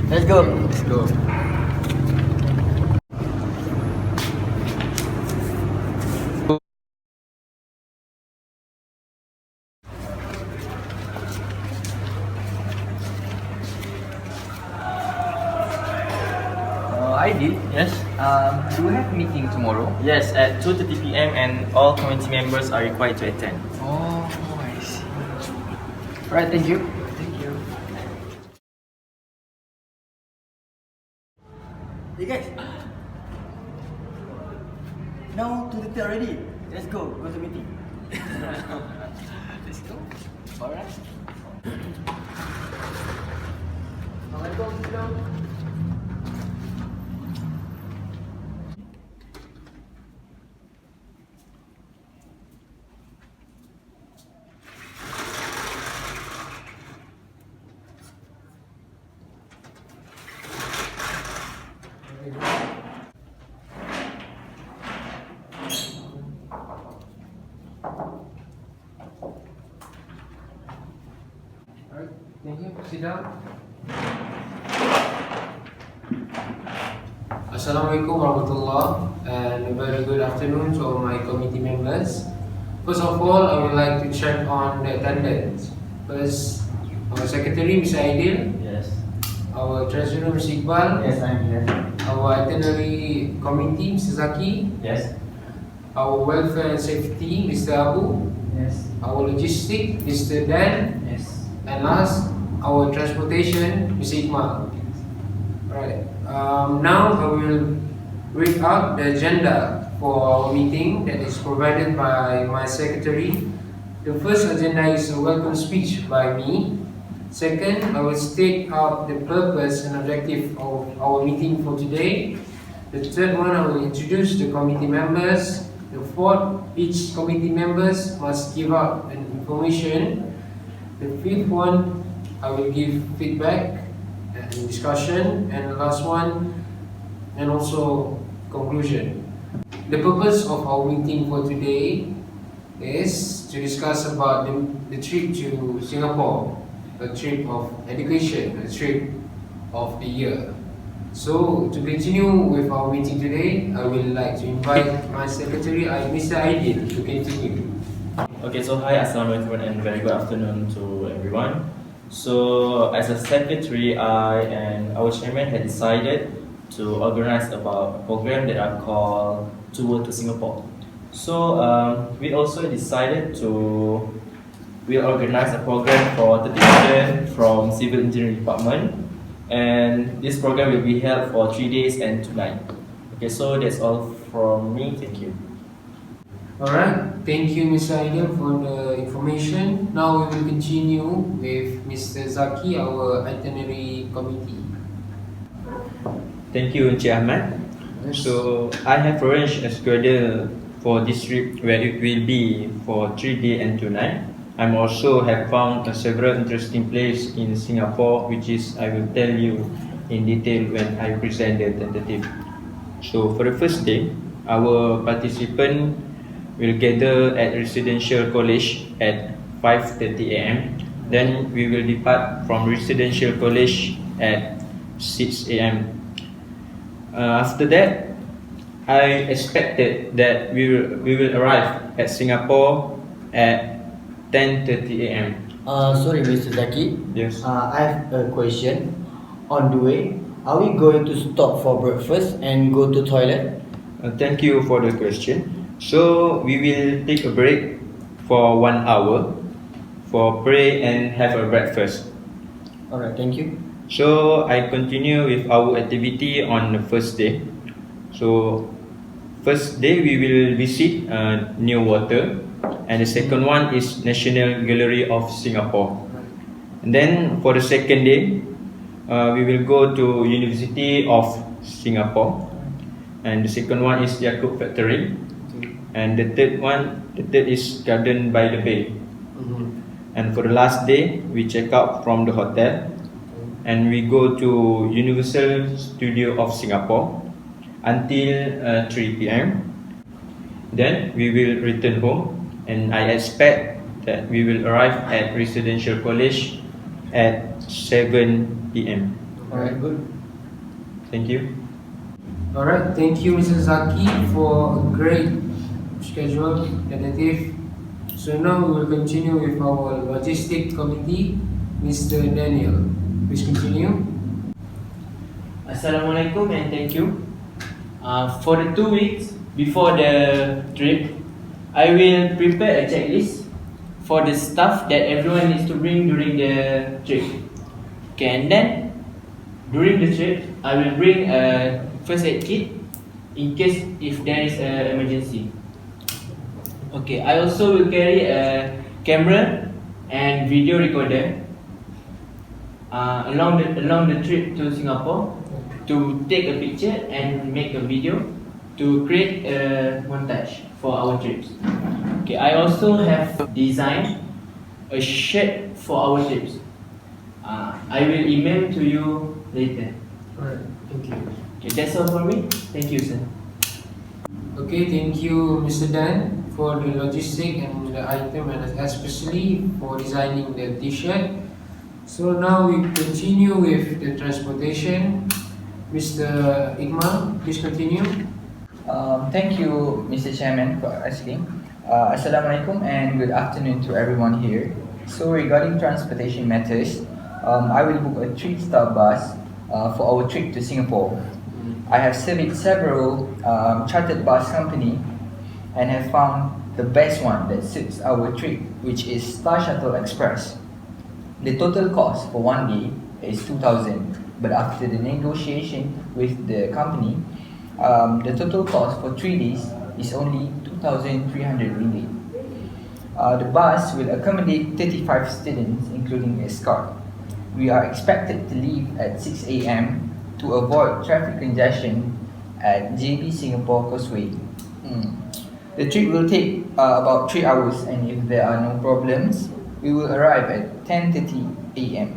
Let's go. Let's go. I did. Yes. Do we have meeting tomorrow? Yes, at 2:30 p.m. and all committee members are required to attend. Oh, I see. Alright, thank you. Thank you. Hey guys. Now 2:30 already. Let's go. Go to meeting. Let's go. Alright. Alright, thank you. Sit down. Assalamualaikum warahmatullah and a very good afternoon to all my committee members. First of all, I would like to check on the attendance. First, our secretary, Mr. Aidil, Yes. our treasurer, Mr. Iqbal, Yes, I'm here. our itinerary committee, Mr. Zaki, Yes. our welfare and safety, Mr. Abu, Yes. our logistics, Mr. Dan, Yes. and last, our transportation, Mr. Iqmal. Right. Now I will read out the agenda for our meeting that is provided by my secretary. The first agenda is a welcome speech by me. Second, I will state out the purpose and objective of our meeting for today. The third one, I will introduce the committee members. The fourth, each committee members must give out an information. The fifth one, I will give feedback and discussion, and the last one, and also conclusion. The purpose of our meeting for today is to discuss about the trip to Singapore, a trip of education, a trip of the year. So to continue with our meeting today, I would like to invite my secretary, Mr. Aidil, to continue. Okay, so hi, assalamualaikum and very good afternoon to everyone. So as a secretary, I and our chairman had decided to organize about a program that I call Tour to Singapore. So we also decided to organize a program for 30 students from Civil Engineering Department, and this program will be held for 3 days and 2 nights. Okay, so that's all from me. Thank you. Alright, thank you Mr. Aidil for the information. Now we will continue with Mr. Zaki, our itinerary committee. Thank you, Encik Ahmad. So I have arranged a schedule for this trip where it will be for 3 days and 2 nights. I also have found several interesting places in Singapore, which is I will tell you in detail when I present the tentative. So for the first day, our participant will gather at Residential College at 5:30 a.m. Then we will depart from Residential College at 6 a.m. After that, I expected that we will arrive at Singapore at 10:30 a.m. Sorry, Mr. Zaki. Yes. I have a question. On the way, are we going to stop for breakfast and go to toilet? Thank you for the question. So we will take a break for 1 hour for pray and have a breakfast. Alright, thank you. So I continue with our activity on the first day. So first day we will visit Newater, and the second one is National Gallery of Singapore. And then for the second day, we will go to University of Singapore, and the second one is Yakult Factory, and the third is Garden by the Bay. And for the last day, we check out from the hotel and we go to Universal Studio of Singapore until 3 p.m. Then we will return home, and I expect that we will arrive at Residential College at 7 p.m. Alright, good. Thank you. Alright, thank you, Mr. Zaki, for a great schedule tentative. So now we will continue with our logistic committee, Mr. Daniel. Please continue. Assalamualaikum and thank you. For the 2 weeks before the trip, I will prepare a checklist for the stuff that everyone needs to bring during the trip. Okay, and then during the trip, I will bring a first aid kit in case if there is an emergency. Okay, I also will carry a camera and video recorder along the trip to Singapore to take a picture and make a video to create a montage for our trips. Okay, I also have designed a shirt for our trips. I will email to you later. Alright, thank you. Okay, that's all for me. Thank you, sir. Okay, thank you, Mr. Dan, for the logistic and the item, and especially for designing the T-shirt. So now we continue with the transportation. Mr. Iqmal, please continue. Thank you, Mr. Chairman, for asking. Assalamualaikum and good afternoon to everyone here. So regarding transportation matters, I will book a 3-star bus for our trip to Singapore. I have surveyed several chartered bus company and have found the best one that suits our trip, which is Star Shuttle Express. The total cost for one day is 2,000, but after the negotiation with the company, the total cost for 3 days is only 2,300 ringgit. The bus will accommodate 35 students, including escort. We are expected to leave at 6 a.m. to avoid traffic congestion at JB Singapore Causeway. The trip will take about 3 hours, and if there are no problems, we will arrive at 10:30 a.m.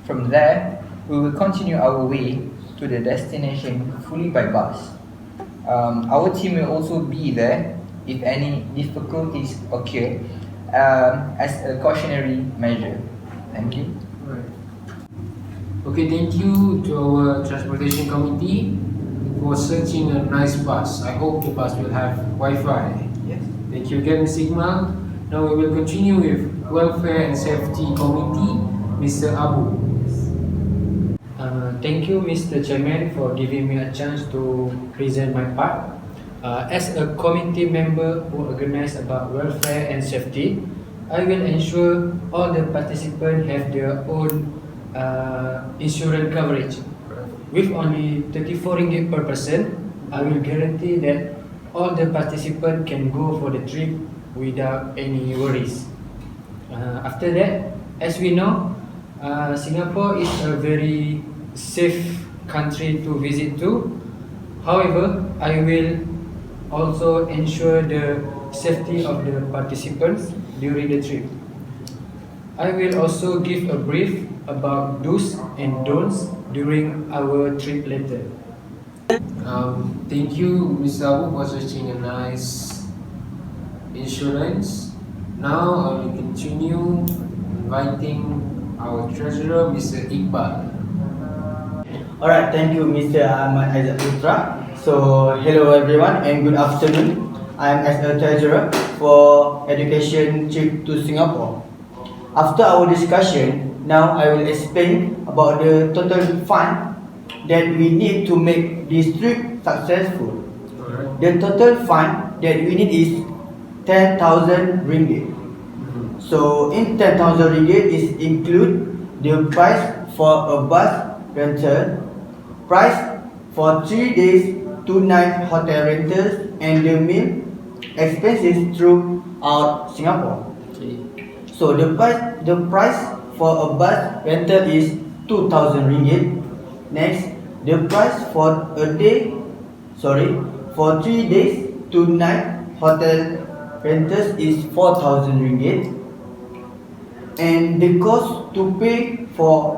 From there, we will continue our way to the destination fully by bus. Our team will also be there if any difficulties occur as a cautionary measure. Thank you. Alright. Okay, thank you to our transportation committee for searching a nice bus. I hope the bus will have Wi-Fi. Yes. Thank you again, Ms. Iqmal. Now we will continue with Welfare and Safety Committee, Mr. Abu. Thank you, Mr. Chairman, for giving me a chance to present my part. As a committee member who organize about welfare and safety, I will ensure all the participants have their own insurance coverage. With only 34 ringgit per person, I will guarantee that all the participants can go for the trip without any worries. After that, as we know, Singapore is a very safe country to visit to. However, I will also ensure the safety of the participants during the trip. I will also give a brief about do's and don'ts during our trip later. Thank you, Mr. Abu, for searching a nice insurance. Now I will continue inviting our treasurer, Mr. Iqbal. Alright, thank you, Mr. Ahmad Aizat Putra. So, hello everyone and good afternoon. I'm as a treasurer for education trip to Singapore. After our discussion, now I will explain about the total fund that we need to make this trip successful. The total fund that we need is 10,000 ringgit. So, in 10,000 ringgit is include the price for a bus rental, price for 3 days, 2 night hotel rentals, and the meal expenses throughout Singapore. So the price for a bus rental is 2,000 ringgit. Next, the price for for 3 days, 2 night hotel rentals is 4,000 ringgit. And the cost to pay for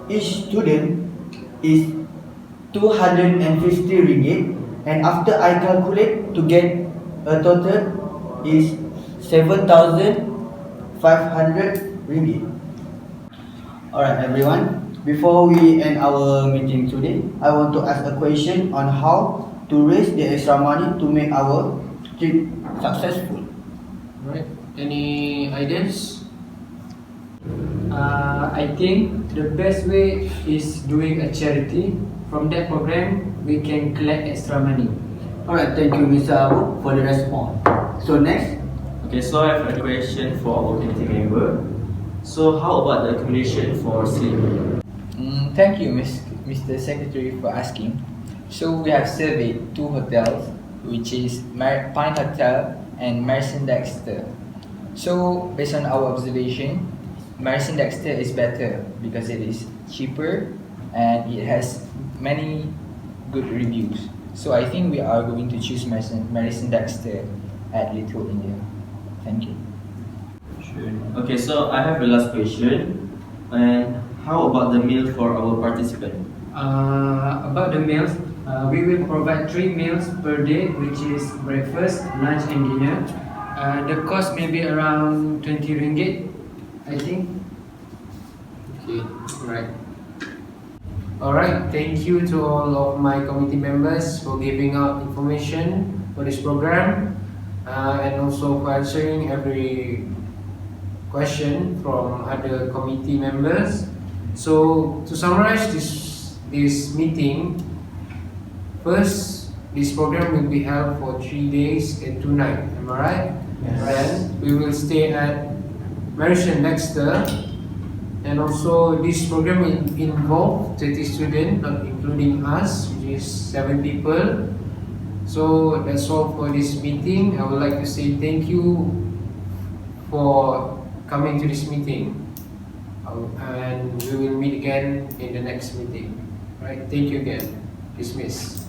each student is 250 ringgit, and after I calculate to get a total is 7,500 ringgit. Alright everyone, Before we end our meeting today, I want to ask a question on how to raise the extra money to make our trip successful. Right. Any ideas? I think the best way is doing a charity. From that program, we can collect extra money. Alright, thank you Mr. Abu for the response. So next, Okay, so I have a question for our committee member. So how about the accommodation for sleep? Thank you, Mr. Secretary, for asking. So we have surveyed two hotels, which is Pine Hotel and Marison Dexter. So based on our observation, Marison Dexter is better because it is cheaper and it has many good reviews. So I think we are going to choose Marison Dexter at Little India. Thank you. Sure. Okay, so I have the last question. And how about the meal for our participant? About the meals, we will provide 3 meals per day, which is breakfast, lunch, and dinner. The cost may be around 20 ringgit, I think. Okay, right. Alright, thank you to all of my committee members for giving out information for this program and also for answering every question from other committee members. So to summarize this meeting, first, this program will be held for 3 days and 2 nights. Am I right? Yes. Then we will stay at Marison Dexter, and also this program will involve 30 students, not including us, which is 7 people. So that's all for this meeting. I would like to say thank you for coming to this meeting, and we will meet again in the next meeting. Right? Thank you again. Dismiss.